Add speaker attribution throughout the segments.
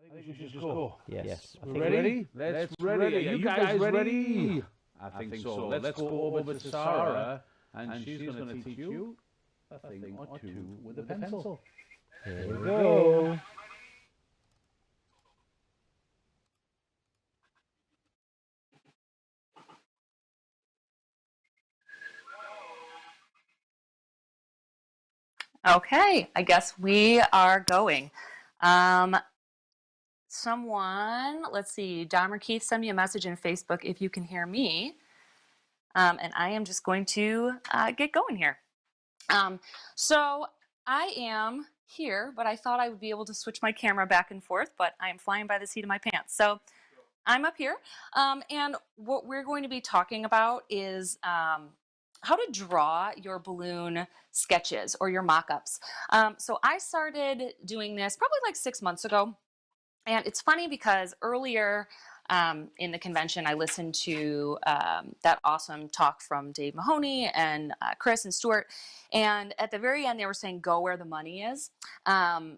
Speaker 1: I think we should just go.
Speaker 2: Yes.
Speaker 1: We're ready?
Speaker 3: Let's
Speaker 1: ready.
Speaker 3: Are
Speaker 1: Are you guys ready?
Speaker 3: I think so. Let's go over to Sara, and she's going to teach you a thing or two with a pencil.
Speaker 2: Here we go.
Speaker 4: Okay, I guess we are going. Someone, let's see, Don or Keith, send me a message in Facebook if you can hear me. And I am just going to get going here. So I am here, but I thought I would be able to switch my camera back and forth, but I am flying by the seat of my pants. So I'm up here, and what we're going to be talking about is how to draw your balloon sketches or your mock-ups. So I started doing this probably like 6 months ago. And it's funny because earlier in the convention, I listened to that awesome talk from Dave Mahoney and Chris and Stuart. And at the very end, they were saying, go where the money is.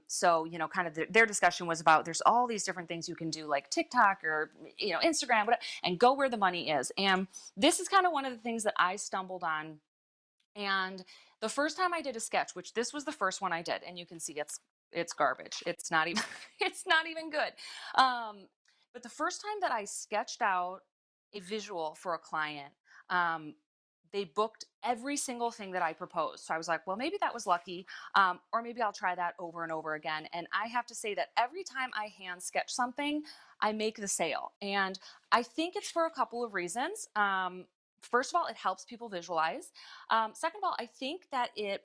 Speaker 4: So, you know, kind of their discussion was about there's all these different things you can do like TikTok or, you know, Instagram, whatever, and go where the money is. And this is kind of one of the things that I stumbled on. And the first time I did a sketch, which this was the first one I did, and you can see it's garbage. It's not even it's not even good. But the first time that I sketched out a visual for a client, they booked every single thing that I proposed. So I was like, well, maybe that was lucky, or maybe I'll try that over and over again. And I have to say that every time I hand sketch something, I make the sale. And I think it's for a couple of reasons. First of all, it helps people visualize. Second of all, I think that it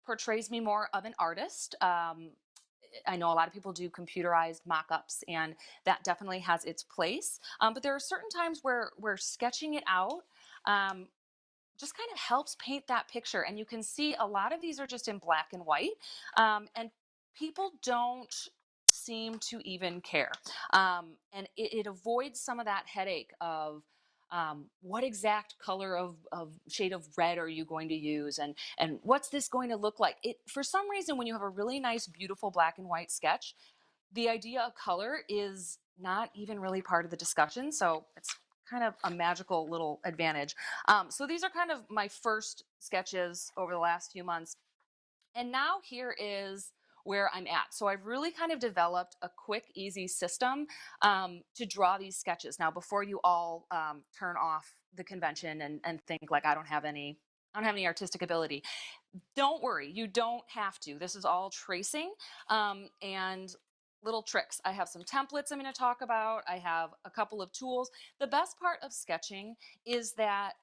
Speaker 4: portrays me more of an artist. I know a lot of people do computerized mock-ups, and that definitely has its place. But there are certain times where sketching it out just kind of helps paint that picture. And you can see a lot of these are just in black and white, and people don't seem to even care. And it avoids some of that headache of what exact color of shade of red are you going to use, and what's this going to look like. It, for some reason, when you have a really nice, beautiful black and white sketch, the idea of color is not even really part of the discussion. So it's kind of a magical little advantage. So these are kind of my first sketches over the last few months. And now here is where I'm at. So I've really kind of developed a quick, easy system to draw these sketches. Now, before you all turn off the convention and think like I don't have any artistic ability, don't worry, you don't have to. This is all tracing and little tricks. I have some templates I'm going to talk about. I have a couple of tools. The best part of sketching is that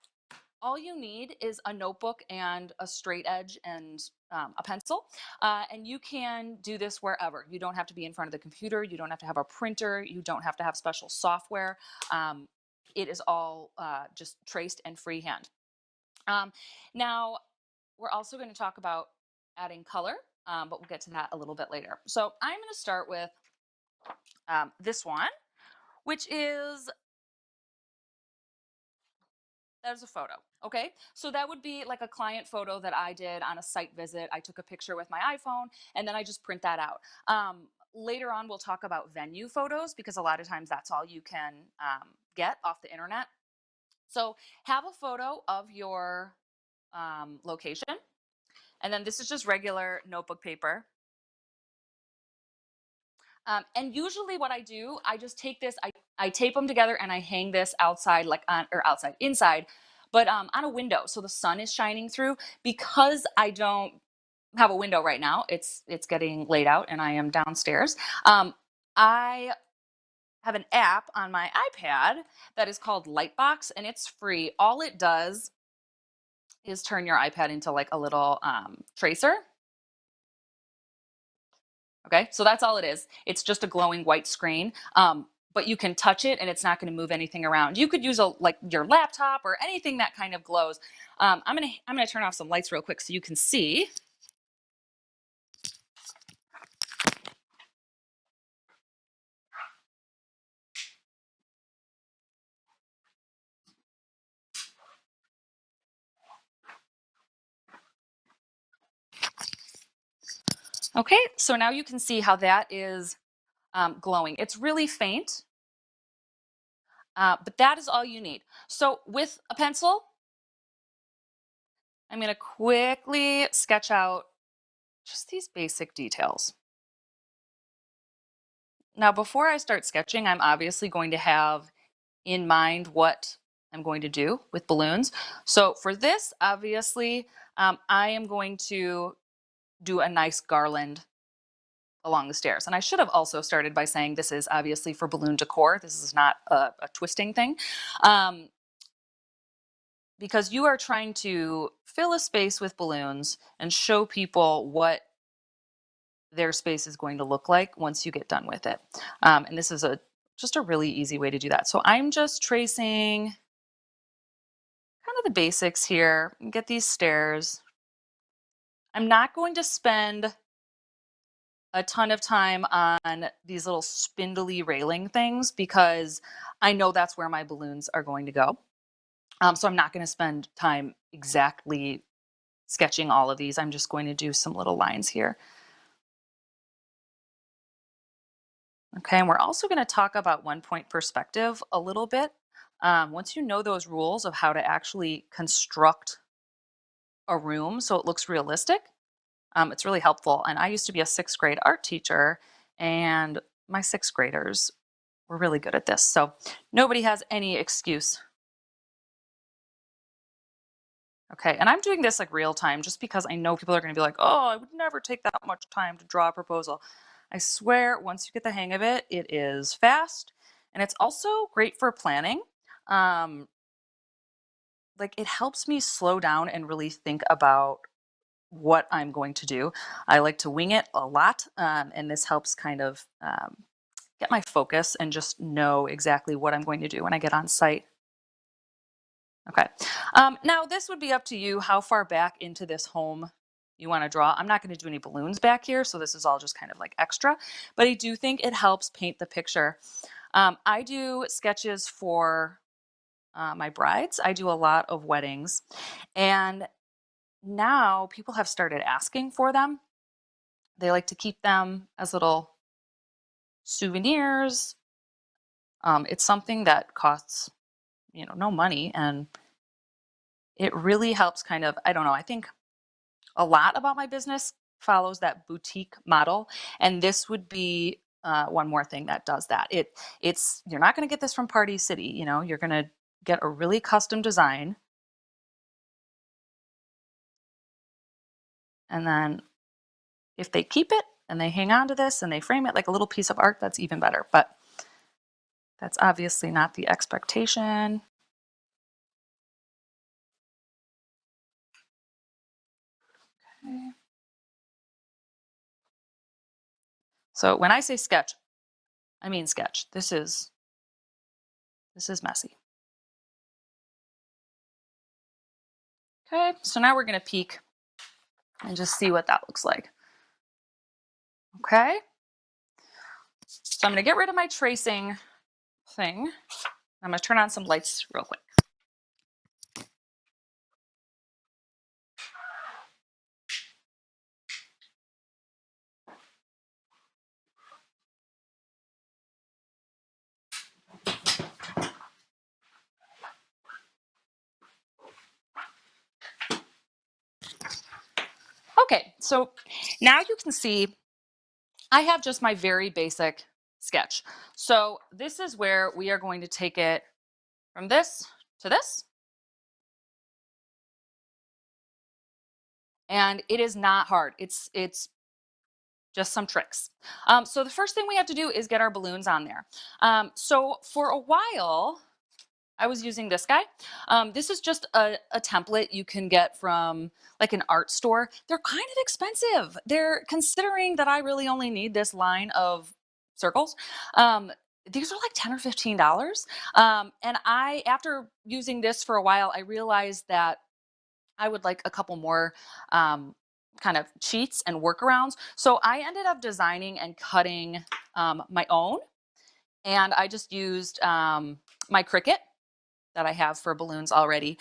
Speaker 4: all you need is a notebook and a straight edge and a pencil. And you can do this wherever. You don't have to be in front of the computer. You don't have to have a printer. You don't have to have special software. It is all just traced and freehand. Now, we're also going to talk about adding color, but we'll get to that a little bit later. So I'm going to start with this one, which is, there's a photo. Okay, so that would be like a client photo that I did on a site visit. I took a picture with my iPhone and then I just print that out. Later on, we'll talk about venue photos because a lot of times that's all you can get off the internet. So have a photo of your location. And then this is just regular notebook paper. And usually what I do, I just take this, I tape them together and I hang this outside, like on, or outside, inside, but on a window. So the sun is shining through. Because I don't have a window right now, it's getting late out and I am downstairs. I have an app on my iPad that is called Lightbox and it's free. All it does is turn your iPad into like a little tracer. Okay, so that's all it is. It's just a glowing white screen, but you can touch it and it's not going to move anything around. You could use like your laptop or anything that kind of glows. I'm gonna turn off some lights real quick so you can see. Okay, so now you can see how that is glowing. It's really faint, but that is all you need. So with a pencil, I'm going to quickly sketch out just these basic details. Now, before I start sketching, I'm obviously going to have in mind what I'm going to do with balloons. So for this, obviously, I am going to do a nice garland along the stairs. And I should have also started by saying this is obviously for balloon decor. This is not a twisting thing. Because you are trying to fill a space with balloons and show people what their space is going to look like once you get done with it. And this is just a really easy way to do that. So I'm just tracing kind of the basics here. Get these stairs. I'm not going to spend a ton of time on these little spindly railing things because I know that's where my balloons are going to go. So I'm not going to spend time exactly sketching all of these. I'm just going to do some little lines here. Okay, and we're also going to talk about 1-point perspective a little bit. Once you know those rules of how to actually construct a room so it looks realistic, it's really helpful. And I used to be a 6th grade art teacher, and my 6th graders were really good at this. So nobody has any excuse. Okay, and I'm doing this like real time just because I know people are going to be like, oh, I would never take that much time to draw a proposal. I swear, once you get the hang of it, it is fast. And it's also great for planning. Like it helps me slow down and really think about what I'm going to do. I like to wing it a lot, and this helps kind of get my focus and just know exactly what I'm going to do when I get on site. Okay. Now this would be up to you how far back into this home you want to draw. I'm not going to do any balloons back here, so this is all just kind of like extra, but I do think it helps paint the picture. I do sketches for my brides. I do a lot of weddings, and now people have started asking for them. They like to keep them as little souvenirs. It's something that costs, no money, and it really helps kind of, I don't know, I think a lot about my business follows that boutique model, and this would be one more thing that does that. It's you're not going to get this from Party City, you're going to get a really custom design, and then if they keep it and they hang on to this and they frame it like a little piece of art, that's even better. But that's obviously not the expectation. Okay. So when I say sketch, I mean sketch. This is messy. Okay, so now we're going to peek and just see what that looks like. Okay, so I'm going to get rid of my tracing thing. I'm going to turn on some lights real quick. Okay, so now you can see I have just my very basic sketch. So this is where we are going to take it from this to this. And it is not hard. It's just some tricks. So the first thing we have to do is get our balloons on there. So for a while, I was using this guy. This is just a template you can get from like an art store. They're kind of expensive. They're considering that I really only need this line of circles. These are like $10 or $15. And after using this for a while, I realized that I would like a couple more kind of cheats and workarounds. So I ended up designing and cutting my own. And I just used my Cricut that I have for balloons already.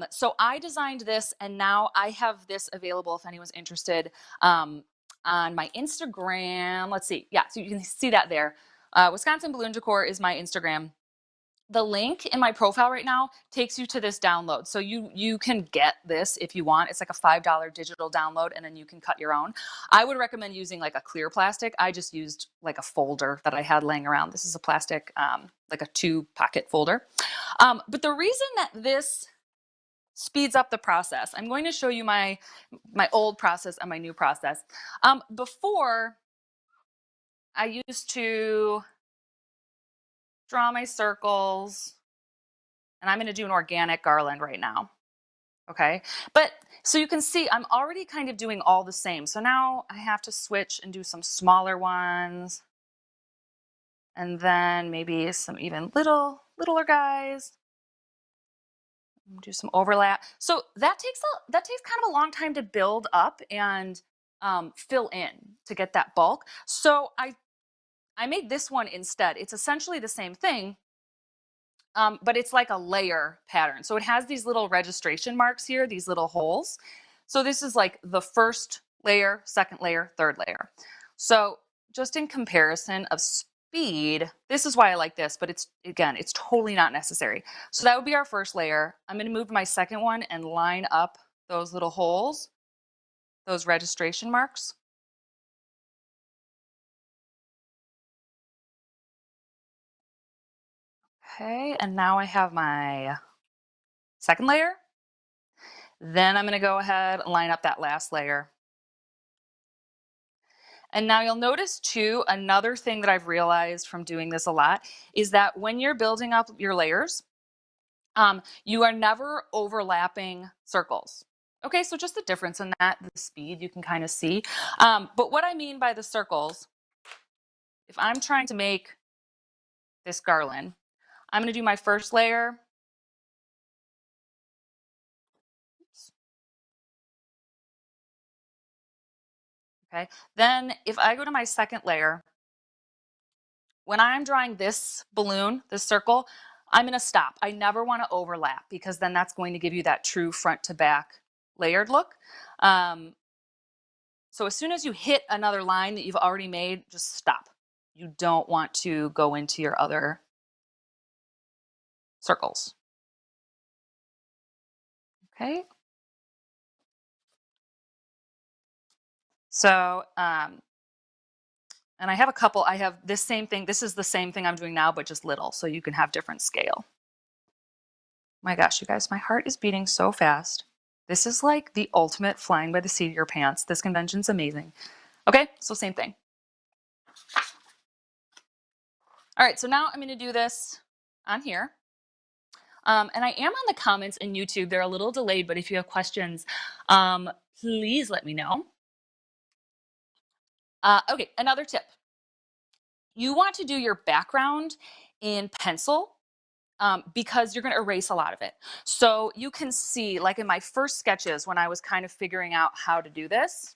Speaker 4: So I designed this, and now I have this available if anyone's interested. on my Instagram. Let's see. Yeah, so you can see that there. Wisconsin Balloon Decor is my Instagram. The link in my profile right now takes you to this download. So you can get this if you want. It's like a $5 digital download, and then you can cut your own. I would recommend using like a clear plastic. I just used like a folder that I had laying around. This is a plastic, like a 2-pocket folder. But the reason that this speeds up the process, I'm going to show you my old process and my new process. Before, I used to draw my circles, and I'm going to do an organic garland right now. Okay, but so you can see I'm already kind of doing all the same. So now I have to switch and do some smaller ones, and then maybe some even littler guys. Do some overlap. So that takes kind of a long time to build up and fill in to get that bulk. So I made this one instead. It's essentially the same thing, but it's like a layer pattern. So it has these little registration marks here, these little holes. So this is like the first layer, second layer, third layer. So just in comparison of speed, this is why I like this, but it's totally not necessary. So that would be our first layer. I'm going to move to my second one and line up those little holes, those registration marks. Okay, and now I have my second layer. Then I'm going to go ahead and line up that last layer. And now you'll notice too, another thing that I've realized from doing this a lot is that when you're building up your layers, you are never overlapping circles. Okay, so just the difference in that, the speed you can kind of see. But what I mean by the circles, if I'm trying to make this garland, I'm going to do my first layer. Okay, then if I go to my second layer, when I'm drawing this balloon, this circle, I'm going to stop. I never want to overlap because then that's going to give you that true front to back layered look. So as soon as you hit another line that you've already made, just stop. You don't want to go into your other circles. Okay. So, and I have a couple, I have this same thing. This is the same thing I'm doing now, but just little. So you can have different scale. My gosh, you guys, my heart is beating so fast. This is like the ultimate flying by the seat of your pants. This convention's amazing. Okay, so same thing. All right, so now I'm going to do this on here. And I am on the comments in YouTube. They're a little delayed, but if you have questions, please let me know. Okay, another tip. You want to do your background in pencil because you're going to erase a lot of it. So you can see, like in my first sketches, when I was kind of figuring out how to do this,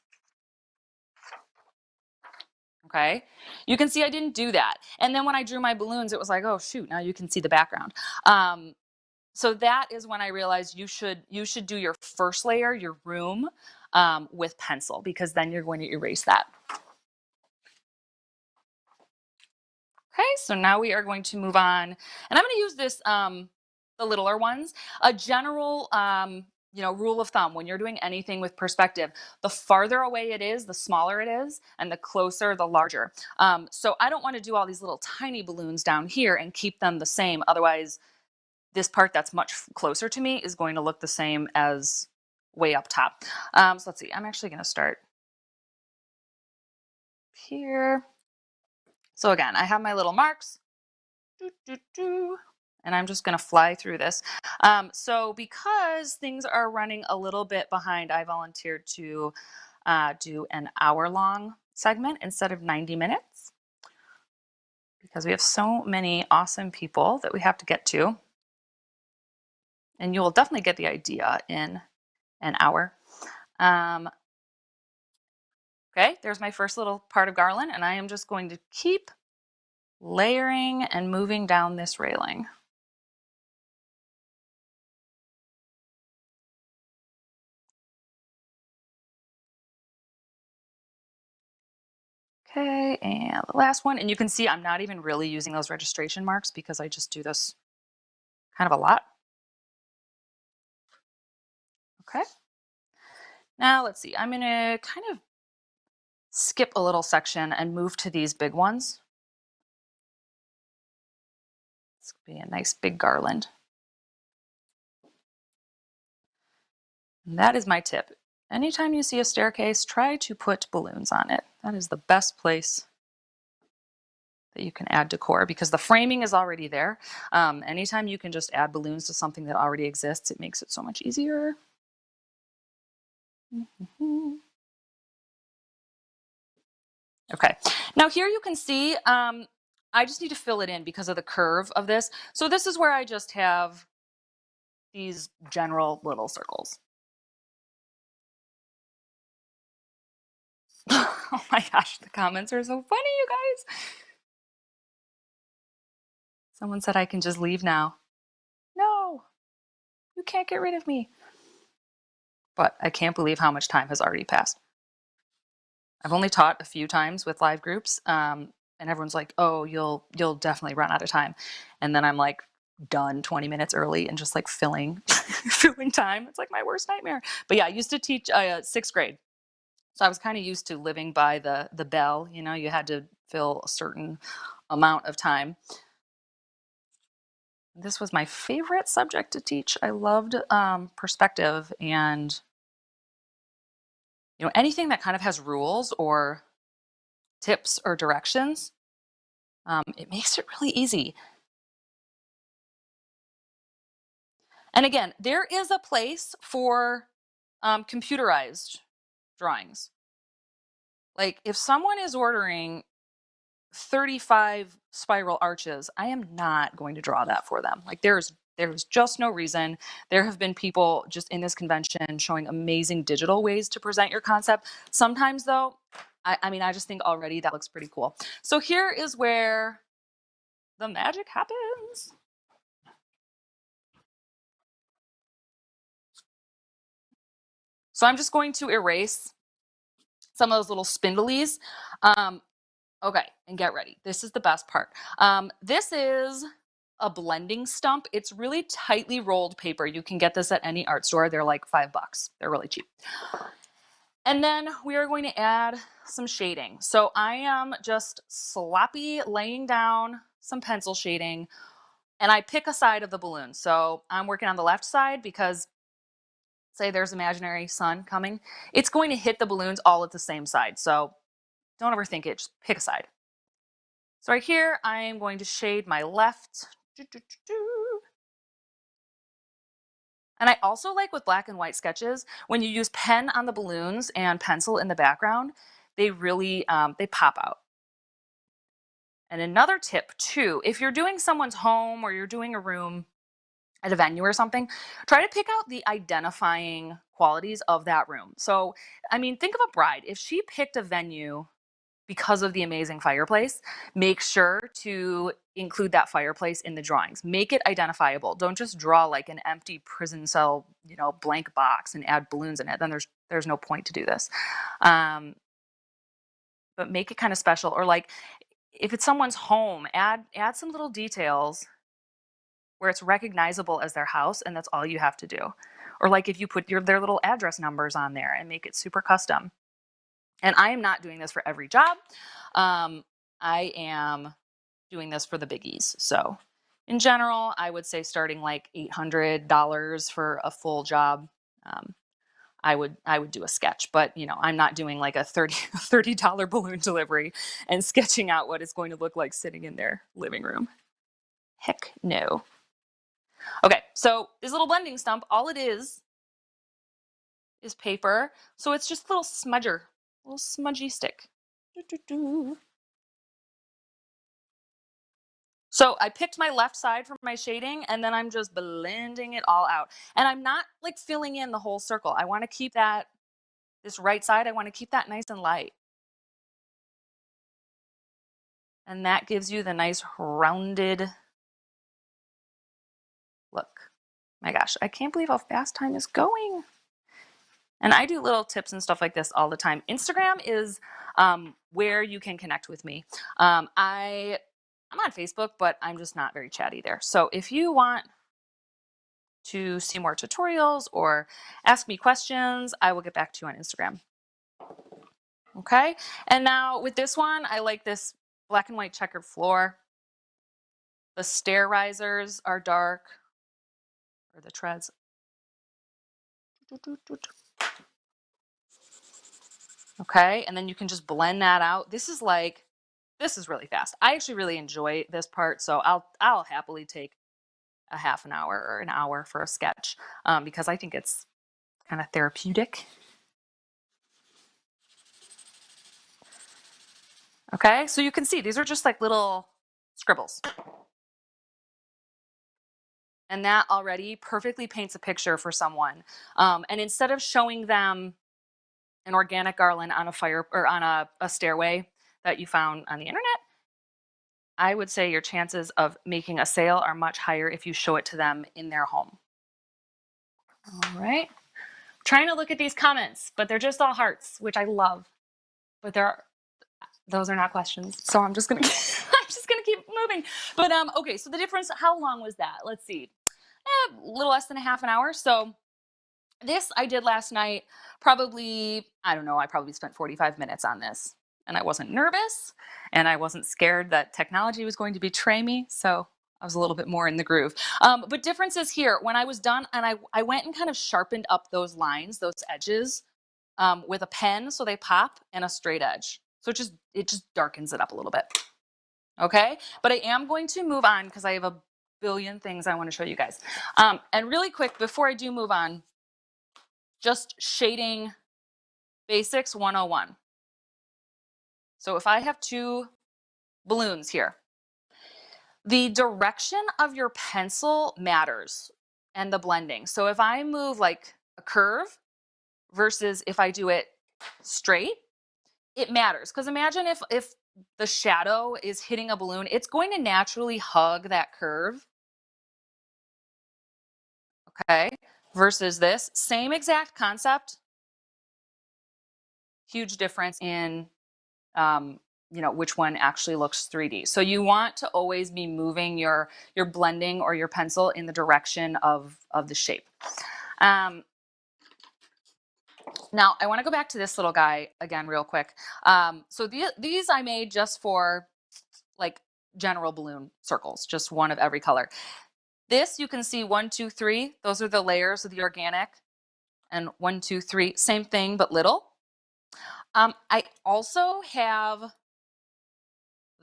Speaker 4: okay, you can see I didn't do that. And then when I drew my balloons, it was like, oh shoot, now you can see the background. So that is when I realized you should do your first layer, your room, with pencil, because then you're going to erase that. Okay, so now we are going to move on, and I'm going to use this, the littler ones. A general, rule of thumb when you're doing anything with perspective, the farther away it is, the smaller it is, and the closer, the larger. So I don't want to do all these little tiny balloons down here and keep them the same. Otherwise, this part that's much closer to me is going to look the same as way up top. So let's see, I'm actually going to start here. So again, I have my little marks. And I'm just going to fly through this. So because things are running a little bit behind, I volunteered to do an hour-long segment instead of 90 minutes because we have so many awesome people that we have to get to. And you will definitely get the idea in an hour. Okay, there's my first little part of garland, and I am just going to keep layering and moving down this railing. Okay, and the last one. And you can see I'm not even really using those registration marks because I just do this kind of a lot. Okay. Now let's see. I'm going to kind of skip a little section and move to these big ones. This could be a nice big garland. And that is my tip. Anytime you see a staircase, try to put balloons on it. That is the best place that you can add decor because the framing is already there. Anytime you can just add balloons to something that already exists, it makes it so much easier. Okay, now here you can see, I just need to fill it in because of the curve of this. So this is where I just have these general little circles. Oh my gosh, the comments are so funny, you guys. Someone said I can just leave now. No, you can't get rid of me. But I can't believe how much time has already passed. I've only taught a few times with live groups, and everyone's like, "Oh, you'll definitely run out of time," and then I'm like done 20 minutes early and just like filling filling time. It's like my worst nightmare. But yeah, I used to teach 6th grade, so I was kind of used to living by the bell. You know, you had to fill a certain amount of time. This was my favorite subject to teach. I loved perspective and anything that kind of has rules or tips or directions. It makes it really easy. And again, there is a place for computerized drawings. Like if someone is ordering 35 spiral arches, I am not going to draw that for them. Like there's just no reason. There have been people just in this convention showing amazing digital ways to present your concept. Sometimes though, I mean, I just think already that looks pretty cool. So here is where the magic happens. So I'm just going to erase some of those little spindlies. Okay, and get ready. This is the best part. This is a blending stump. It's really tightly rolled paper. You can get this at any art store. They're like $5. They're really cheap. And then we are going to add some shading. So I am just sloppy laying down some pencil shading, and I pick a side of the balloon. So I'm working on the left side because say there's imaginary sun coming. It's going to hit the balloons all at the same side. So don't overthink it, just pick a side. So right here, I am going to shade my left. And I also like with black and white sketches, when you use pen on the balloons and pencil in the background, they really, they pop out. And another tip too, if you're doing someone's home or you're doing a room at a venue or something, try to pick out the identifying qualities of that room. So, I mean, think of a bride. If she picked a venue because of the amazing fireplace, make sure to include that fireplace in the drawings. Make it identifiable. Don't just draw like an empty prison cell, blank box and add balloons in it. Then there's no point to do this. But make it kind of special. Or like if it's someone's home, add some little details where it's recognizable as their house, and that's all you have to do. Or like if you put their little address numbers on there and make it super custom. And I am not doing this for every job. I am doing this for the biggies. So in general, I would say starting like $800 for a full job. I would do a sketch, but I'm not doing like a $30 balloon delivery and sketching out what it's going to look like sitting in their living room. Heck no. Okay, so this little blending stump, all it is paper. So it's just a little smudger, a little smudgy stick. So I picked my left side for my shading, and then I'm just blending it all out. And I'm not like filling in the whole circle. I want to keep this right side, I want to keep that nice and light. And that gives you the nice rounded look. My gosh, I can't believe how fast time is going. And I do little tips and stuff like this all the time. Instagram is where you can connect with me. I'm on Facebook, but I'm just not very chatty there. So if you want to see more tutorials or ask me questions, I will get back to you on Instagram. Okay, and now with this one, I like this black and white checkered floor. The stair risers are dark, or the treads. Okay, and then you can just blend that out. This is really fast. I actually really enjoy this part, so I'll happily take a half an hour or an hour for a sketch because I think it's kind of therapeutic. Okay, so you can see these are just like little scribbles. And that already perfectly paints a picture for someone. And instead of showing them an organic garland on a fire or on a stairway that you found on the internet, I would say your chances of making a sale are much higher if you show it to them in their home. All right. Trying to look at these comments, but they're just all hearts, which I love. But those are not questions. So I'm just gonna keep moving. But okay, so the difference, how long was that? Let's see. A little less than a half an hour. So this I did last night, probably, I don't know, I probably spent 45 minutes on this. And I wasn't nervous and I wasn't scared that technology was going to betray me. So I was a little bit more in the groove. But differences here, when I was done and I went and kind of sharpened up those lines, those edges with a pen so they pop and a straight edge. So it just darkens it up a little bit. Okay, but I am going to move on because I have a billion things I want to show you guys. And really quick, before I do move on, just shading basics 101. So if I have two balloons here, the direction of your pencil matters and the blending. So if I move like a curve versus if I do it straight, it matters. Because imagine if the shadow is hitting a balloon, it's going to naturally hug that curve. Okay, versus this, same exact concept, huge difference in which one actually looks 3D. So you want to always be moving your blending or your pencil in the direction of the shape. Now I want to go back to this little guy again real quick. So these I made just for like general balloon circles, just one of every color. This you can see 1, 2, 3. Those are the layers of the organic. And 1, 2, 3, same thing, but little. I also have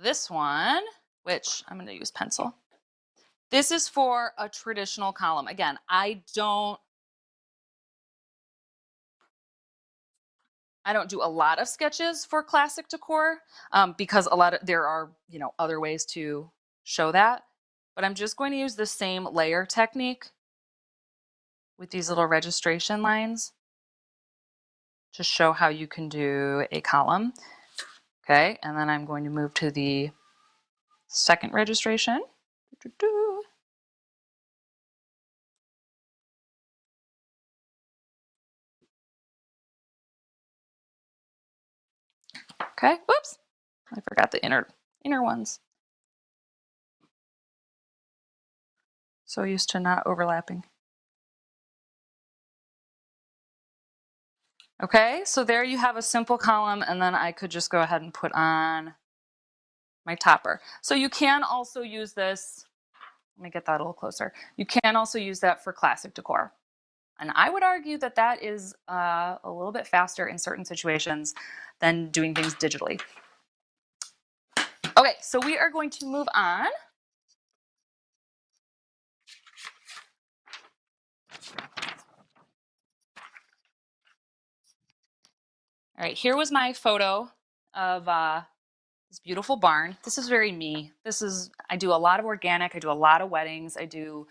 Speaker 4: this one, which I'm going to use pencil. This is for a traditional column. Again, I don't do a lot of sketches for classic decor because there are other ways to show that. But I'm just going to use the same layer technique with these little registration lines to show how you can do a column. Okay, and then I'm going to move to the second registration. Okay, whoops, I forgot the inner ones. So used to not overlapping. Okay, so there you have a simple column, and then I could just go ahead and put on my topper. So you can also use this, let me get that a little closer. You can also use that for classic decor. And I would argue that that is a little bit faster in certain situations than doing things digitally. Okay, so we are going to move on. All right, here was my photo of this beautiful barn. This is very me. I do a lot of organic. I do a lot of weddings. I do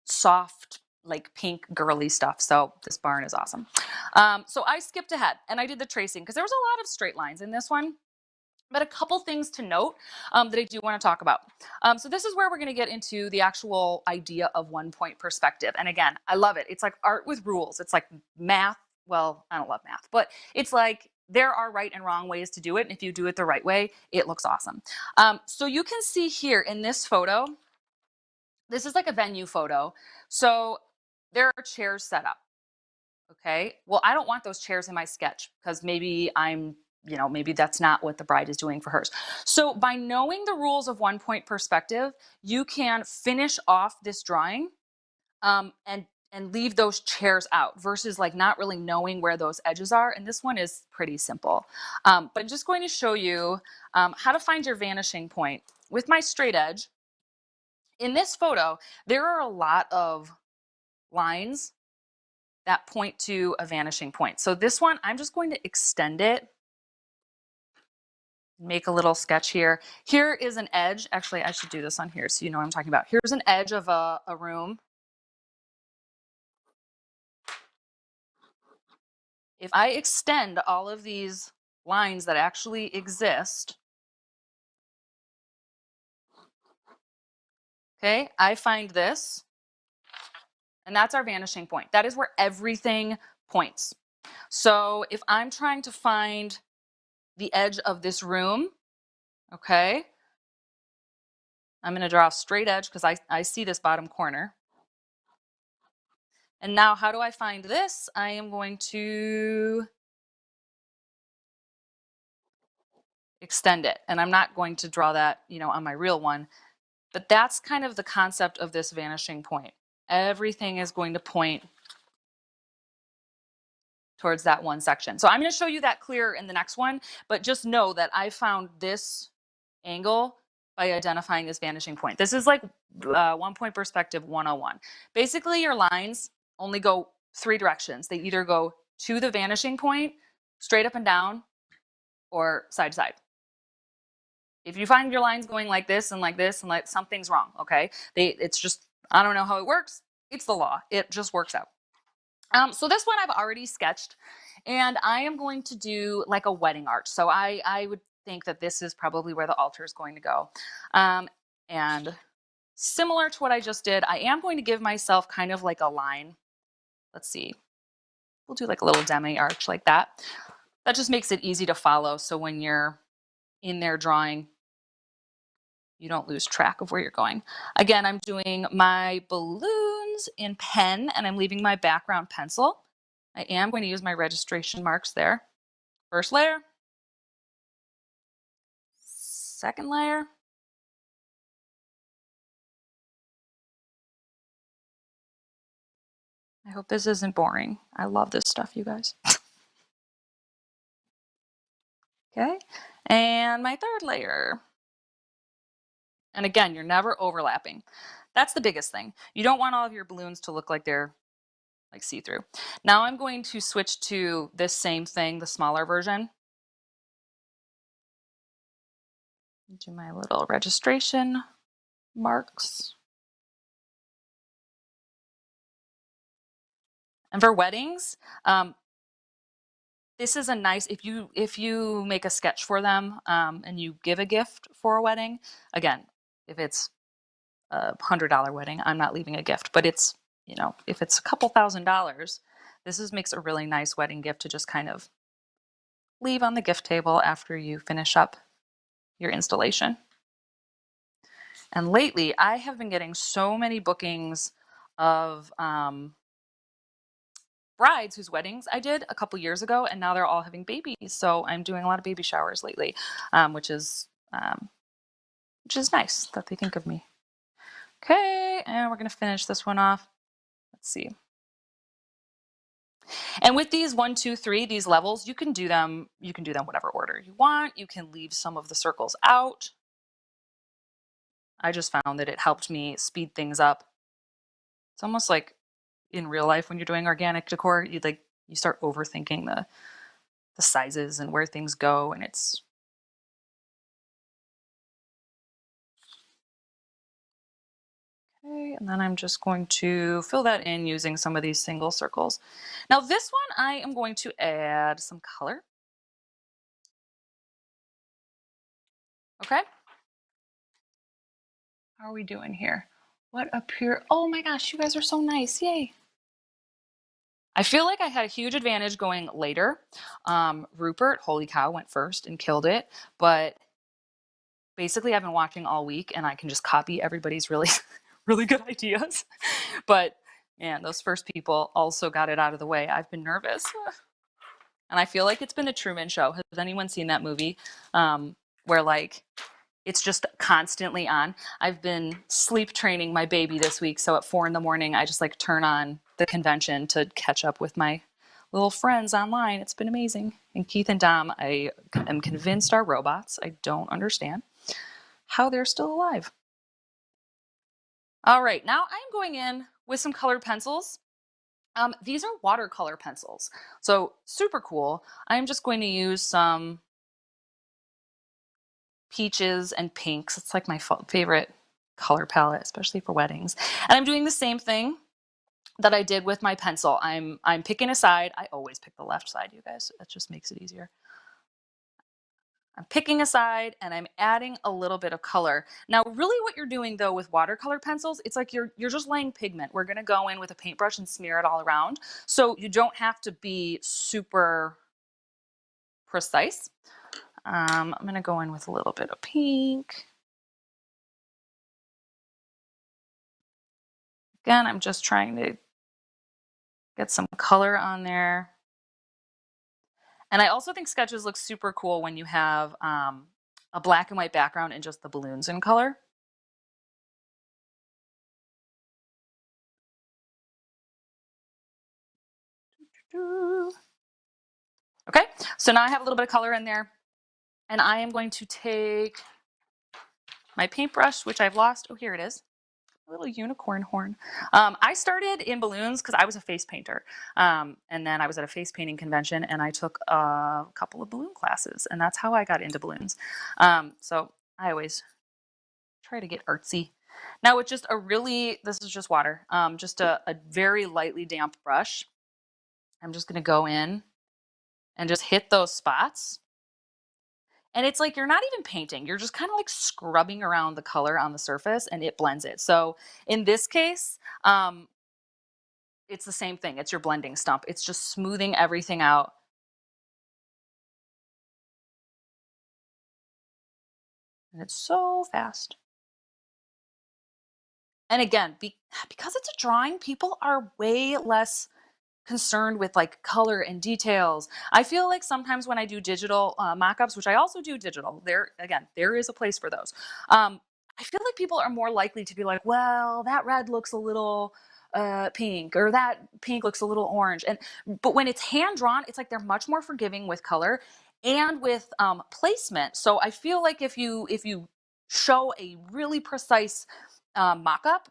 Speaker 4: soft, like pink, girly stuff. So this barn is awesome. So I skipped ahead and I did the tracing because there was a lot of straight lines in this one. But a couple things to note that I do want to talk about. So this is where we're going to get into the actual idea of 1-point perspective. And again, I love it. It's like art with rules. It's like math. Well, I don't love math, but it's like there are right and wrong ways to do it. And if you do it the right way, it looks awesome. So you can see here in this photo, this is like a venue photo. So there are chairs set up. Okay. Well, I don't want those chairs in my sketch because maybe maybe that's not what the bride is doing for hers. So by knowing the rules of 1-point perspective, you can finish off this drawing and leave those chairs out versus like not really knowing where those edges are. And this one is pretty simple. But I'm just going to show you how to find your vanishing point with my straight edge. In this photo, there are a lot of lines that point to a vanishing point. So this one, I'm just going to extend it, make a little sketch here. Here is an edge. Actually, I should do this on here so you know what I'm talking about. Here's an edge of a room. If I extend all of these lines that actually exist, okay, I find this, and that's our vanishing point. That is where everything points. So if I'm trying to find the edge of this room, okay, I'm going to draw a straight edge because I see this bottom corner. And now how do I find this? I am going to extend it. And I'm not going to draw that, on my real one. But that's kind of the concept of this vanishing point. Everything is going to point towards that one section. So I'm going to show you that clearer in the next one, but just know that I found this angle by identifying this vanishing point. This is like 1-point perspective 101. Basically, your lines only go 3 directions. They either go to the vanishing point, straight up and down, or side to side. If you find your lines going like this and like this and like, something's wrong, okay? It's just, I don't know how it works. It's the law. It just works out. So this one I've already sketched, and I am going to do like a wedding arch. So I would think that this is probably where the altar is going to go. And similar to what I just did, I am going to give myself kind of like a line. Let's see. We'll do like a little demi arch like that. That just makes it easy to follow. So when you're in there drawing, you don't lose track of where you're going. Again, I'm doing my balloons in pen and I'm leaving my background pencil. I am going to use my registration marks there. First layer. Second layer. I hope this isn't boring. I love this stuff, you guys. Okay. And my third layer. And again, you're never overlapping. That's the biggest thing. You don't want all of your balloons to look like they're like see-through. Now I'm going to switch to this same thing, the smaller version. Do my little registration marks. And for weddings, this is a nice, if you make a sketch for them and you give a gift for a wedding, again, if it's a $100 wedding, I'm not leaving a gift, but it's, if it's a couple $1,000s, this makes a really nice wedding gift to just kind of leave on the gift table after you finish up your installation. And lately, I have been getting so many bookings of brides whose weddings I did a couple years ago, and now they're all having babies. So I'm doing a lot of baby showers lately, which is nice that they think of me. Okay, and we're gonna finish this one off. Let's see. And with these 1, 2, 3, these levels, you can do them whatever order you want. You can leave some of the circles out. I just found that it helped me speed things up. It's almost like in real life when you're doing organic decor, you start overthinking the sizes and where things go, and it's okay. And then I'm just going to fill that in using some of these single circles. Now this one I am going to add some color. Okay. How are we doing here? What appear? Oh my gosh, you guys are so nice. Yay. I feel like I had a huge advantage going later. Rupert, holy cow, went first and killed it. But basically, I've been watching all week and I can just copy everybody's really, really good ideas. But man, those first people also got it out of the way. I've been nervous. And I feel like it's been a Truman Show. Has anyone seen that movie where like it's just constantly on? I've been sleep training my baby this week, so at 4 a.m, I just like turn on the convention to catch up with my little friends online. It's been amazing. And Keith and Dom, I am convinced are robots. I don't understand how they're still alive. All right, now I'm going in with some colored pencils. These are watercolor pencils, so super cool. I'm just going to use some peaches and pinks. It's like my favorite color palette, especially for weddings. And I'm doing the same thing that I did with my pencil. I'm picking a side. I always pick the left side, you guys. That just makes it easier. I'm picking a side and I'm adding a little bit of color. Now, really what you're doing though with watercolor pencils, it's like you're just laying pigment. We're gonna go in with a paintbrush and smear it all around. So you don't have to be super precise. I'm gonna go in with a little bit of pink. Again, I'm just trying to get some color on there. And I also think sketches look super cool when you have a black and white background and just the balloons in color. Okay, so now I have a little bit of color in there. And I am going to take my paintbrush, which I've lost. Oh, here it is. A little unicorn horn. I started in balloons because I was a face painter. And then I was at a face painting convention and I took a couple of balloon classes. And that's how I got into balloons. So I always try to get artsy. Now with just a really, this is just water, just a very lightly damp brush. I'm just going to go in and just hit those spots. And it's like you're not even painting. You're just kind of like scrubbing around the color on the surface and it blends it. So in this case, it's the same thing. It's your blending stump. It's just smoothing everything out. And it's so fast. And again, because it's a drawing, people are way less concerned with like color and details. I feel like sometimes when I do digital mock-ups, which I also do digital, there is a place for those. I feel like people are more likely to be like, well, that red looks a little pink, or that pink looks a little orange. But when it's hand drawn, it's like they're much more forgiving with color and with placement. So I feel like if you show a really precise mock-up,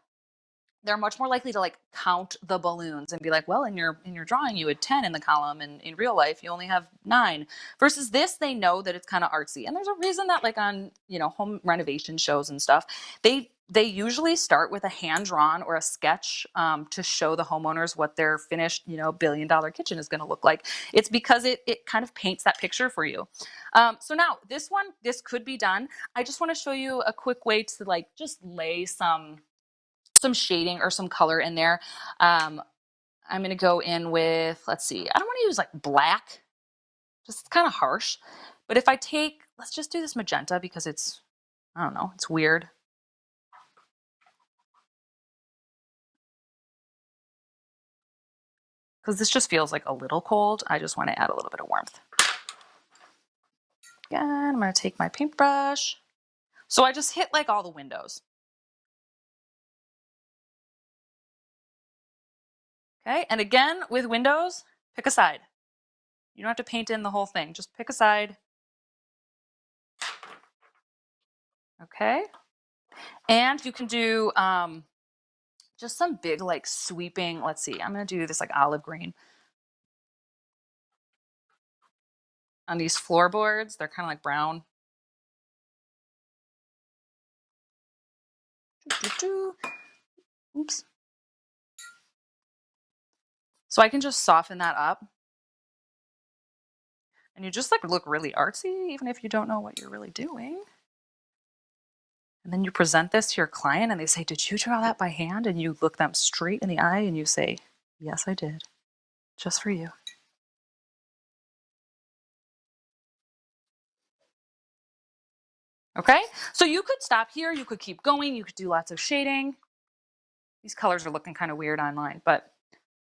Speaker 4: they're much more likely to like count the balloons and be like, well, in your drawing you had 10 in the column, and in real life you only have 9. Versus this, they know that it's kind of artsy. And there's a reason that like on, home renovation shows and stuff, they usually start with a hand drawn or a sketch to show the homeowners what their finished, $1 billion kitchen is going to look like. It's because it kind of paints that picture for you. So now this could be done. I just want to show you a quick way to like just lay some shading or some color in there. I'm going to go in with, let's see, I don't want to use like black, just kind of harsh. But if I take, let's just do this magenta because it's, I don't know, it's weird. Because this just feels like a little cold. I just want to add a little bit of warmth. Again, I'm going to take my paintbrush. So I just hit like all the windows. Okay, and again, with windows, pick a side. You don't have to paint in the whole thing. Just pick a side. Okay. And you can do just some big, like sweeping, let's see, I'm going to do this like olive green on these floorboards. They're kind of like brown. Oops. So I can just soften that up. And you just like look really artsy, even if you don't know what you're really doing. And then you present this to your client and they say, did you draw that by hand? And you look them straight in the eye and you say, yes, I did. Just for you. Okay, so you could stop here. You could keep going. You could do lots of shading. These colors are looking kind of weird online, but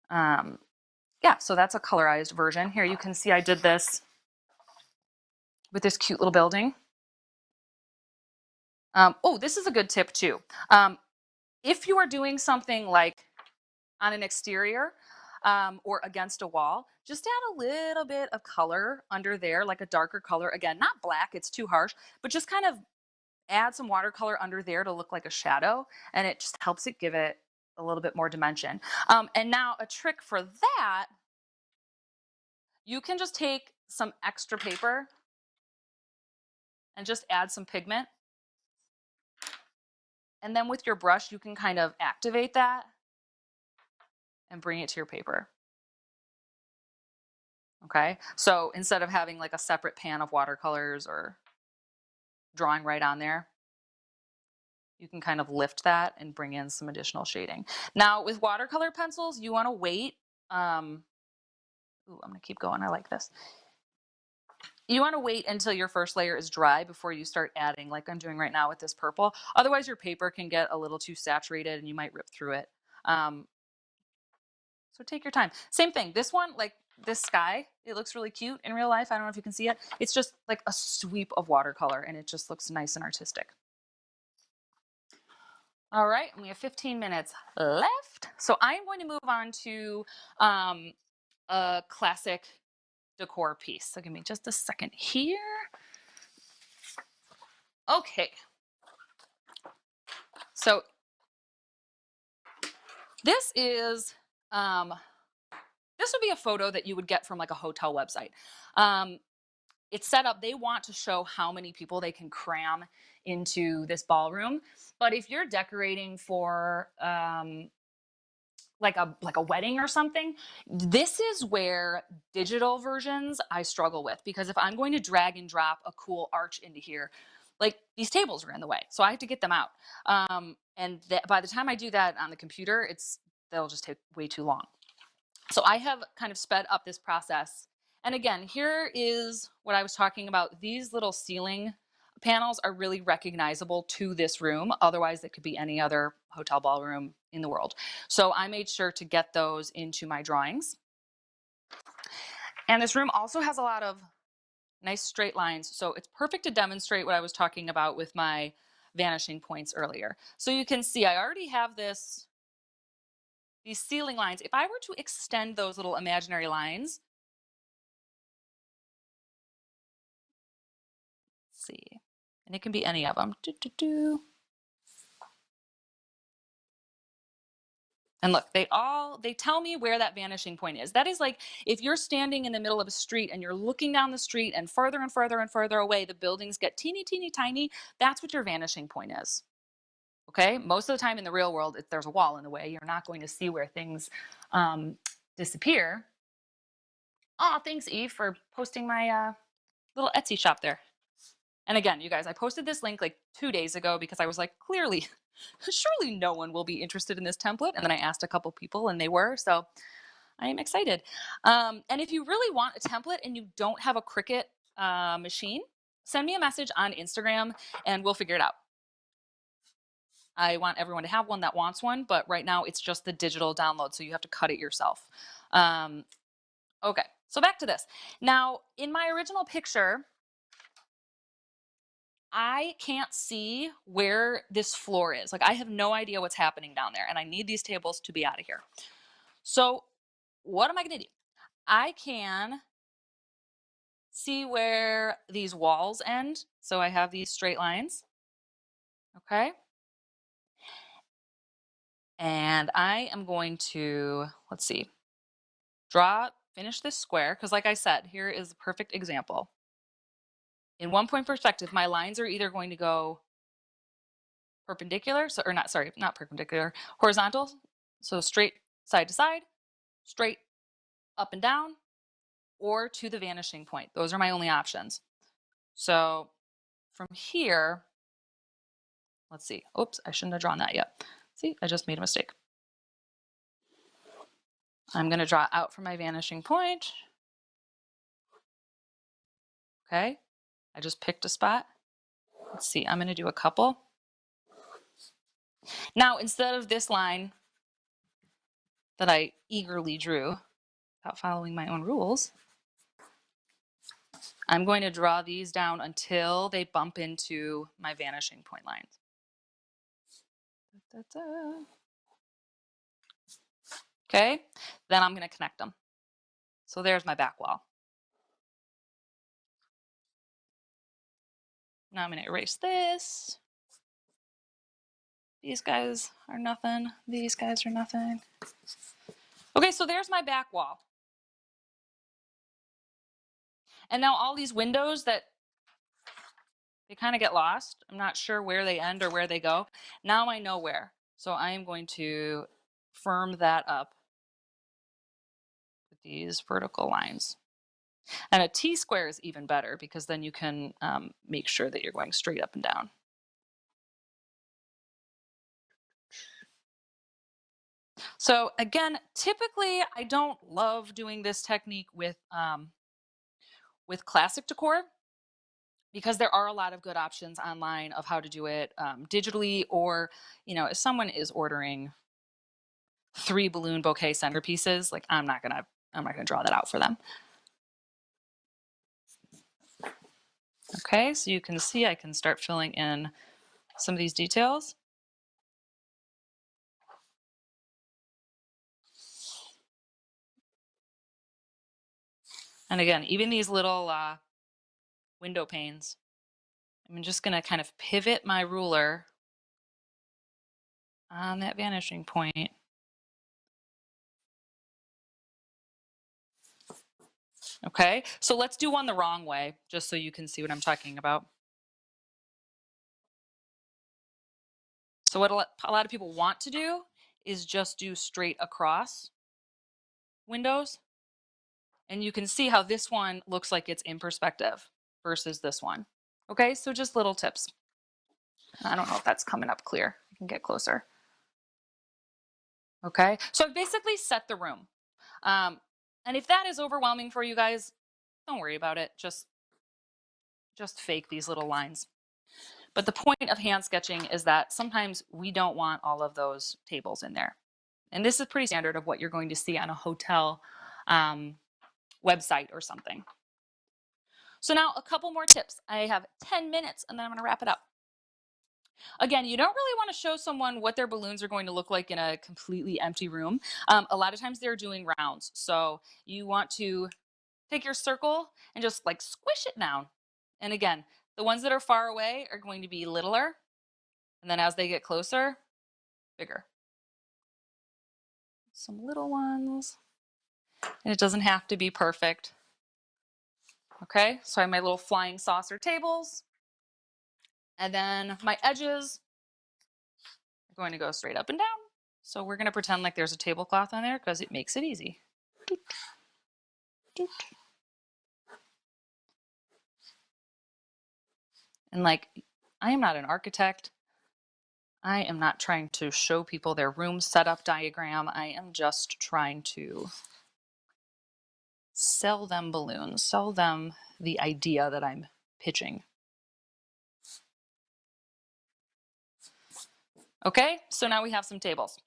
Speaker 4: yeah, so that's a colorized version. Here you can see I did this with this cute little building. Oh, this is a good tip too. If you are doing something like on an exterior or against a wall, just add a little bit of color under there, like a darker color. Again, not black, it's too harsh, but just kind of add some watercolor under there to look like a shadow, and it just helps it give it a little bit more dimension. And now a trick for that, you can just take some extra paper and just add some pigment. And then with your brush, you can kind of activate that and bring it to your paper. Okay, so instead of having like a separate pan of watercolors or drawing right on there, you can kind of lift that and bring in some additional shading. Now with watercolor pencils, you want to wait. Ooh, I'm gonna keep going. I like this. You want to wait until your first layer is dry before you start adding, like I'm doing right now with this purple. Otherwise, your paper can get a little too saturated and you might rip through it. So take your time. Same thing. This one, like this sky, it looks really cute in real life. I don't know if you can see it. It's just like a sweep of watercolor and it just looks nice and artistic. All right, we have 15 minutes left. So I'm going to move on to a classic decor piece. So give me just a second here. Okay. So this is, this would be a photo that you would get from like a hotel website. It's set up, they want to show how many people they can cram into this ballroom. But if you're decorating for like a wedding or something, this is where digital versions I struggle with, because if I'm going to drag and drop a cool arch into here, like these tables are in the way, so I have to get them out. And by the time I do that on the computer, they'll just take way too long. So I have kind of sped up this process. And again, here is what I was talking about. These little ceiling panels are really recognizable to this room. Otherwise, it could be any other hotel ballroom in the world. So I made sure to get those into my drawings. And this room also has a lot of nice straight lines. So it's perfect to demonstrate what I was talking about with my vanishing points earlier. So you can see I already have these ceiling lines. If I were to extend those little imaginary lines, let's see, and it can be any of them. And look, they tell me where that vanishing point is. That is like if you're standing in the middle of a street and you're looking down the street and further and further and further away, the buildings get teeny, teeny, tiny. That's what your vanishing point is. Okay, most of the time in the real world, if there's a wall in the way, you're not going to see where things disappear. Oh, thanks, Eve, for posting my little Etsy shop there. And again, you guys, I posted this link like 2 days ago because I was like, clearly, surely no one will be interested in this template. And then I asked a couple people and they were, so I am excited. And if you really want a template and you don't have a Cricut machine, send me a message on Instagram and we'll figure it out. I want everyone to have one that wants one, but right now it's just the digital download, so you have to cut it yourself. Okay, so back to this. Now, in my original picture, I can't see where this floor is. Like I have no idea what's happening down there and I need these tables to be out of here. So what am I gonna do? I can see where these walls end. So I have these straight lines, okay? And I am going to, let's see, finish this square, because like I said, here is a perfect example. In 1-point perspective, my lines are either going to go perpendicular, not perpendicular, horizontal, so straight side to side, straight up and down, or to the vanishing point. Those are my only options. So from here, Let's see. Oops, I shouldn't have drawn that yet. See, I just made a mistake. I'm going to draw out from my vanishing point. Okay, I just picked a spot. Let's see, I'm going to do a couple. Now, instead of this line that I eagerly drew without following my own rules, I'm going to draw these down until they bump into my vanishing point lines. Okay, then I'm going to connect them. So there's my back wall. Now I'm going to erase this. These guys are nothing. These guys are nothing. Okay, so there's my back wall. And now all these windows that they kind of get lost. I'm not sure where they end or where they go. Now I know where. So I am going to firm that up with these vertical lines. And a T-square is even better because then you can make sure that you're going straight up and down. So again, typically I don't love doing this technique with classic decor because there are a lot of good options online of how to do it digitally, or if someone is ordering 3 balloon bouquet centerpieces, like I'm not gonna draw that out for them. Okay, so you can see I can start filling in some of these details. And again, even these little window panes, I'm just gonna kind of pivot my ruler on that vanishing point. Okay, so let's do one the wrong way, just so you can see what I'm talking about. So what a lot of people want to do is just do straight across windows. And you can see how this one looks like it's in perspective versus this one. Okay, so just little tips. I don't know if that's coming up clear. I can get closer. Okay, so I've basically set the room. And if that is overwhelming for you guys, don't worry about it. Just fake these little lines. But the point of hand sketching is that sometimes we don't want all of those tables in there. And this is pretty standard of what you're going to see on a hotel website or something. So now a couple more tips. I have 10 minutes and then I'm going to wrap it up. Again, you don't really want to show someone what their balloons are going to look like in a completely empty room. A lot of times they're doing rounds. So you want to take your circle and just like squish it down. And again, the ones that are far away are going to be littler. And then as they get closer, bigger. Some little ones. And it doesn't have to be perfect. Okay, so I have my little flying saucer tables. And then my edges are going to go straight up and down. So we're going to pretend like there's a tablecloth on there because it makes it easy. Doot, doot. And like, I am not an architect. I am not trying to show people their room setup diagram. I am just trying to sell them balloons, sell them the idea that I'm pitching. Okay, so now we have some tables.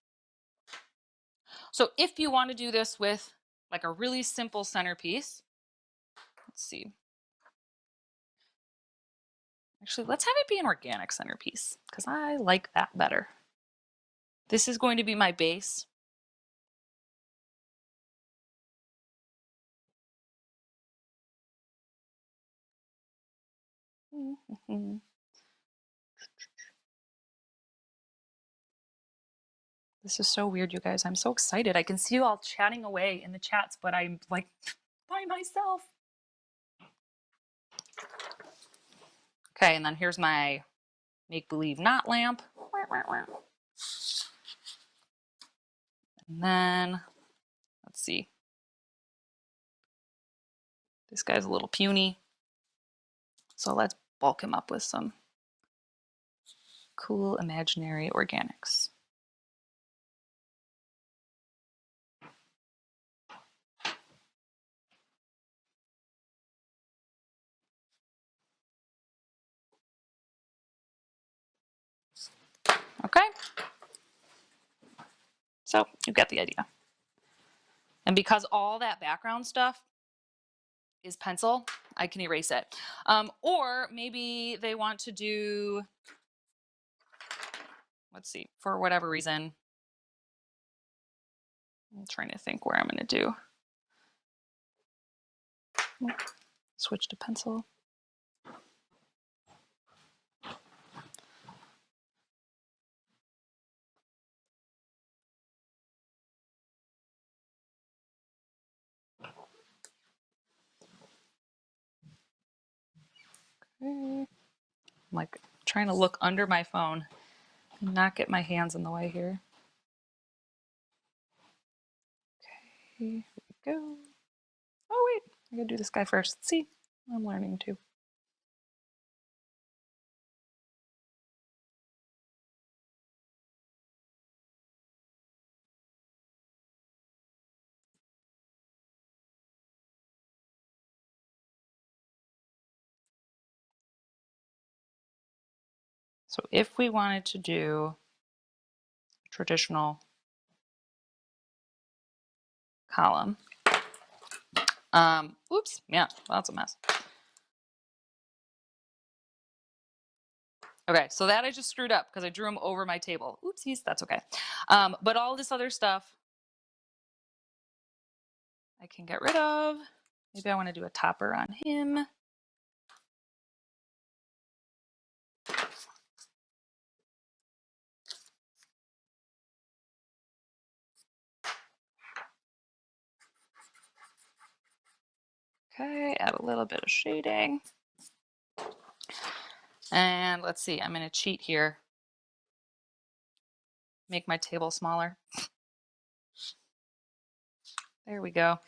Speaker 4: So if you want to do this with like a really simple centerpiece, let's see. Actually, let's have it be an organic centerpiece because I like that better. This is going to be my base. This is so weird, you guys. I'm so excited. I can see you all chatting away in the chats, but I'm like by myself. Okay, and then here's my make-believe knot lamp. And then, let's see. This guy's a little puny. So let's bulk him up with some cool imaginary organics. Okay. So you get the idea. And because all that background stuff is pencil, I can erase it. Or maybe they want to do, let's see, for whatever reason, I'm trying to think where I'm going to do. Switch to pencil. Okay. I'm like trying to look under my phone and not get my hands in the way here. Okay, here we go. Oh wait, I gotta do this guy first. See, I'm learning too. So if we wanted to do traditional column, oops, yeah, that's a mess. Okay, so that I just screwed up because I drew them over my table. Oopsies, that's okay. But all this other stuff I can get rid of. Maybe I want to do a topper on him. Okay, add a little bit of shading. And let's see, I'm going to cheat here. Make my table smaller. There we go.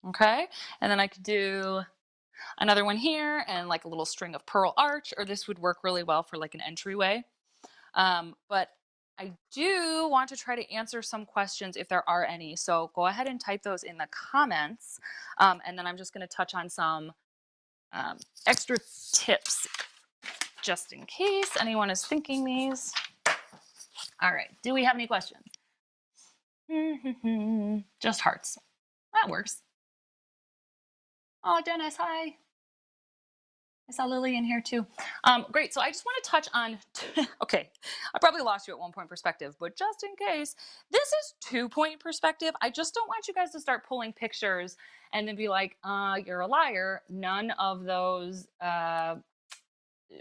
Speaker 4: Okay, and then I could do another one here and like a little string of pearl arch, or this would work really well for like an entryway. But I do want to try to answer some questions if there are any. So go ahead and type those in the comments. And then I'm just going to touch on some extra tips just in case anyone is thinking these. All right. Do we have any questions? Just hearts. That works. Oh, Dennis, hi. I saw Lily in here too. Great. So I just want to touch on, okay, I probably lost you at 1 point perspective, but just in case, this is 2 point perspective. I just don't want you guys to start pulling pictures and then be like, you're a liar. None of those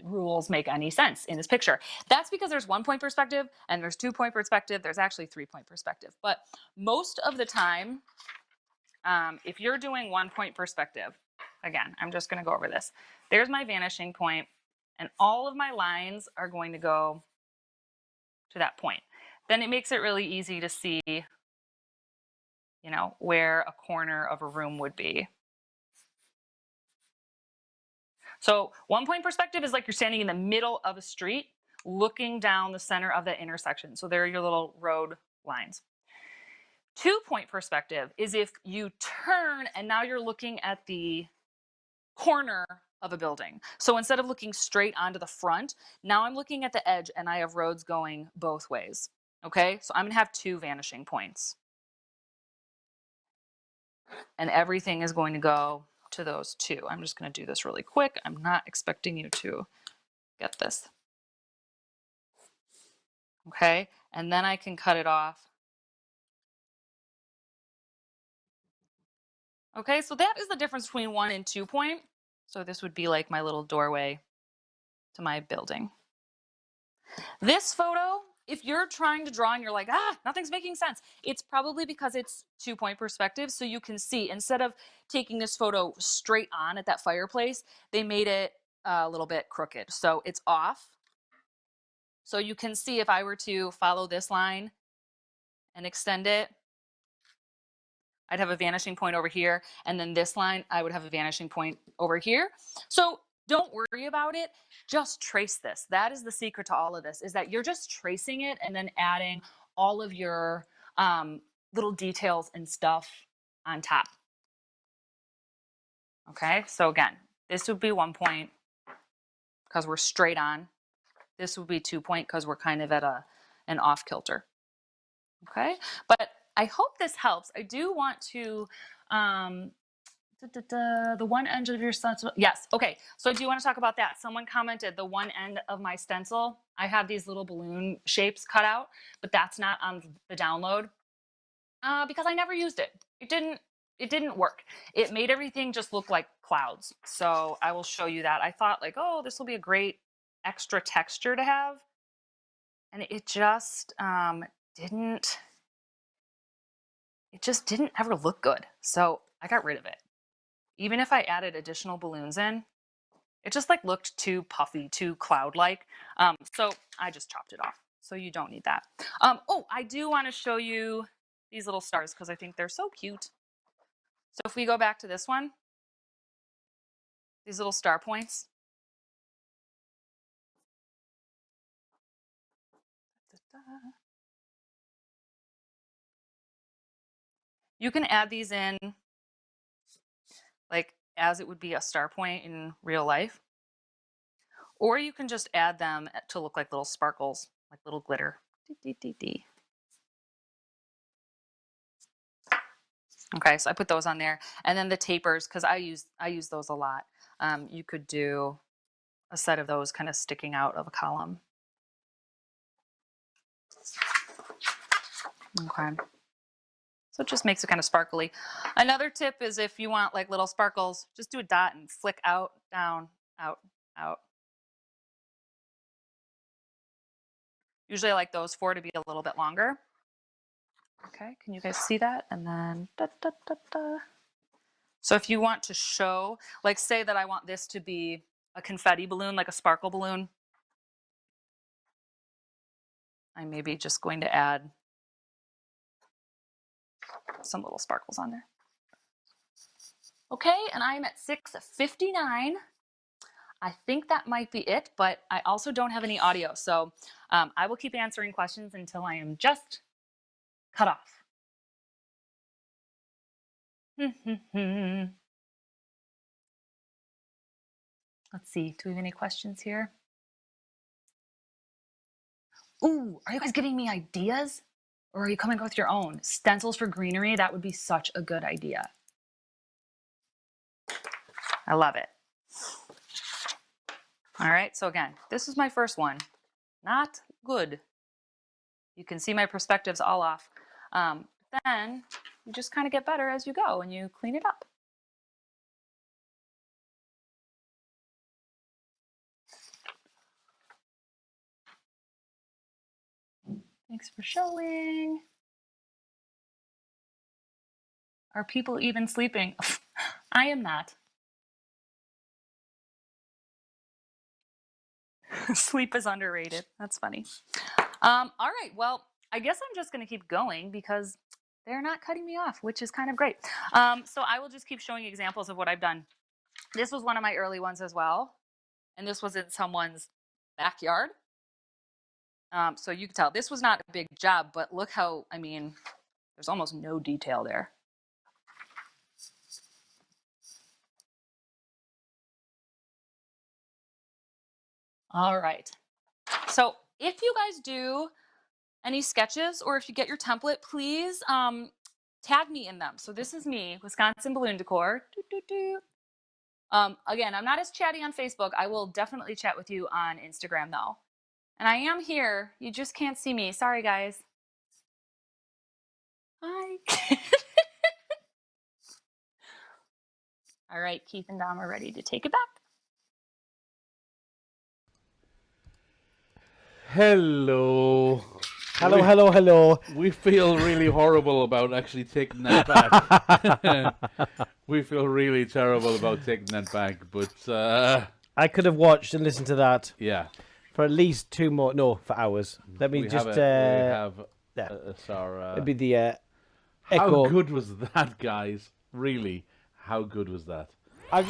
Speaker 4: rules make any sense in this picture. That's because there's 1 point perspective and there's 2 point perspective. There's actually 3 point perspective. But most of the time, if you're doing 1 point perspective, again, I'm just going to go over this. There's my vanishing point, and all of my lines are going to go to that point. Then it makes it really easy to see, you know, where a corner of a room would be. So 1 point perspective is like you're standing in the middle of a street, looking down the center of the intersection. So there are your little road lines. 2 point perspective is if you turn and now you're looking at the corner of a building. So instead of looking straight onto the front, now I'm looking at the edge and I have roads going both ways. Okay, so I'm gonna have 2 vanishing points. And everything is going to go to those 2. I'm just gonna do this really quick. I'm not expecting you to get this. Okay, and then I can cut it off. Okay, so that is the difference between 1 and 2 point. So this would be like my little doorway to my building. This photo, if you're trying to draw and you're like, nothing's making sense, it's probably because it's 2 point perspective. So you can see, instead of taking this photo straight on at that fireplace, they made it a little bit crooked. So it's off. So you can see if I were to follow this line and extend it, I'd have a vanishing point over here, and then this line, I would have a vanishing point over here. So don't worry about it. Just trace this. That is the secret to all of this, is that you're just tracing it and then adding all of your little details and stuff on top. Okay, so again, this would be 1 point because we're straight on. This would be 2 point because we're kind of at an off kilter. Okay, but I hope this helps. I do want to, the one end of your stencil. Yes, okay, so I do want to talk about that. Someone commented the one end of my stencil, I have these little balloon shapes cut out, but that's not on the download because I never used it. It didn't work. It made everything just look like clouds. So I will show you that. I thought like, oh, this will be a great extra texture to have. And it just didn't ever look good. So I got rid of it. Even if I added additional balloons in, it just like looked too puffy, too cloud-like. So I just chopped it off. So you don't need that. Oh, I do want to show you these little stars because I think they're so cute. So if we go back to this one, these little star points. You can add these in like as it would be a star point in real life. Or you can just add them to look like little sparkles, like little glitter. Okay, so I put those on there. And then the tapers, because I use those a lot. You could do a set of those kind of sticking out of a column. Okay. So it just makes it kind of sparkly. Another tip is if you want like little sparkles, just do a dot and flick out, down, out, out. Usually I like those four to be a little bit longer. Okay, can you guys see that? And then da, da, da, da. So if you want to show, like say that I want this to be a confetti balloon, like a sparkle balloon, I'm maybe just going to add some little sparkles on there. Okay, and I'm at 6:59. I think that might be it, but I also don't have any audio. So I will keep answering questions until I am just cut off. Let's see, do we have any questions here? Ooh, are you guys giving me ideas? Or are you coming up with your own? Stencils for greenery, that would be such a good idea. I love it. All right, so again, this is my first one. Not good. You can see my perspectives all off. Then you just kind of get better as you go and you clean it up. Thanks for showing. Are people even sleeping? I am not. Sleep is underrated. That's funny. All right, well, I guess I'm just going to keep going because they're not cutting me off, which is kind of great. So I will just keep showing examples of what I've done. This was one of my early ones as well. And this was in someone's backyard. So you can tell this was not a big job, but look how, I mean, there's almost no detail there. All right. So if you guys do any sketches or if you get your template, please tag me in them. So this is me, Wisconsin Balloon Decor. Again, I'm not as chatty on Facebook. I will definitely chat with you on Instagram though. And I am here. You just can't see me. Sorry, guys. Hi. All right, Keith and Dom are ready to take it back.
Speaker 3: Hello.
Speaker 2: Hello.
Speaker 3: We feel really horrible about actually taking that back. We feel really terrible about taking that back, but
Speaker 2: I could have watched and listened to that
Speaker 3: yeah,
Speaker 2: for at least for hours. Let me
Speaker 3: we
Speaker 2: just
Speaker 3: have
Speaker 2: yeah.
Speaker 3: Sara.
Speaker 2: It'd be the
Speaker 3: How
Speaker 2: Echo.
Speaker 3: good was that, guys? Really, how good was that?
Speaker 2: I've